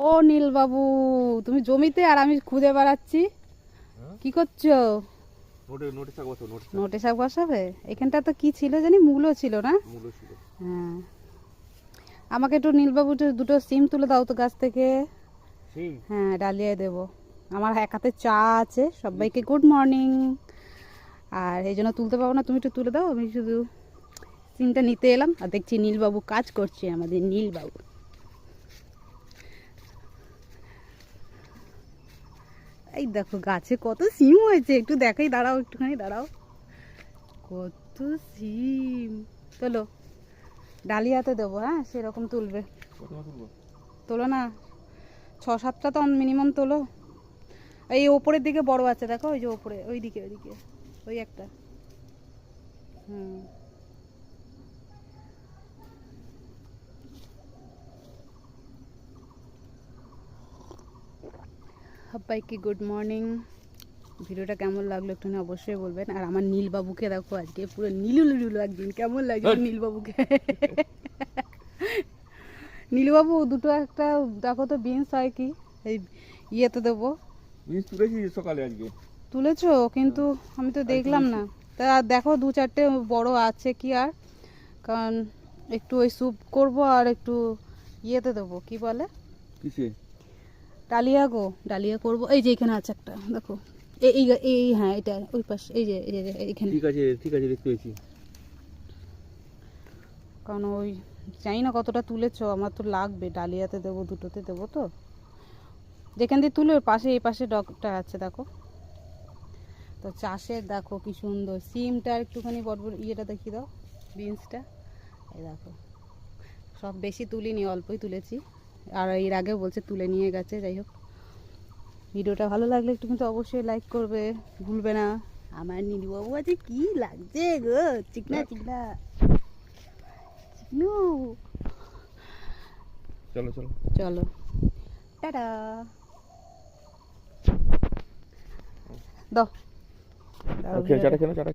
ও নীল বাবু, তুমি জমিতে আর আমি খুঁজে বেড়াচ্ছি। কি করছো? নোটে শাক বসাবে? এখানটা তো কি ছিল জানি, মূলো ছিল না? হ্যাঁ, আমাকে একটু নীলবাবু দুটো সিম তুলে দাও তো গাছ থেকে। হ্যাঁ, ডালিয়ায় দেবো। আমার এক হাতে চা আছে, সবাইকে গুড মর্নিং। আর এই জন্য তুলতে পারবো না, তুমি একটু তুলে দাও। আমি শুধু সিমটা নিতে এলাম আর দেখছি নীলবাবু কাজ করছে, আমাদের নীলবাবু। এই দেখো গাছে কত সিম হয়েছে, একটু দেখাই, দাঁড়াও, একটুখানি দাঁড়াও। কত সিম! তোলো, ডালিয়াতে দেবো। হ্যাঁ, সেরকম তুলবে। তোলো না, 6-7টা তো মিনিমাম তোলো। এই ওপরের দিকে বড় আছে, দেখো, ওই যে ওপরে, ওইদিকে ওইদিকে, ওই একটা। হুম, সবাইকে গুড মর্নিং। ভিডিওটা কেমন লাগলো একটু অবশ্যই বলবেন। আর আমার নীলবাবুকে দেখো, আজকে পুরো নীলু নীলু একদিন। কেমন লাগছে নীলবাবুকে? নীলবাবু দুটো একটা দেখো তো, বিনস হয় কি এই ইয়েতে দেবো। বিনস তুলেছি সকালে আজকে। তুলেছো? কিন্তু আমি তো দেখলাম না। তা দেখো 2-4টে বড় আছে কি আর, কারণ একটু ওই স্যুপ করব আর একটু ইয়েতে দেবো, কি বলে, কিসে? ডালিয়া গো, ডালিয়া করব। এই যে এখানে আছে একটা, দেখো। এই এই এই, হ্যাঁ, এটা ওই পাশে, এই যে এইখানে। ঠিক আছে ঠিক আছে, দেখতে পেয়েছি। কারণ ওই জানি না কতটা তুলেছো, আমার তো লাগবে, ডালিয়াতে দেবো, দুটোতে দেবো তো। যেখান দিয়ে তুলে ওর পাশে, এই পাশে ডগটা আছে, দেখো। তো চাষের দেখো কি সুন্দর সিমটা, একটুখানি বড় বড় ইয়েটা দেখিয়ে দাও, বিনসটা। এই দেখো, সব বেশি তুলিনি, অল্পই তুলেছি। আর এর আগে বলছে তুলে নিয়ে গেছে। যাই হোক, ভিডিওটা ভালো লাগলে একটু কিন্তু অবশ্যই লাইক করবে, ভুলবে না। আমার নীলবাবু আছে, কি লাগছে গো, চিকনা চিকনা চিকনু। চলো চলো চলো, টাটা দাও। চাটা কেন চাটা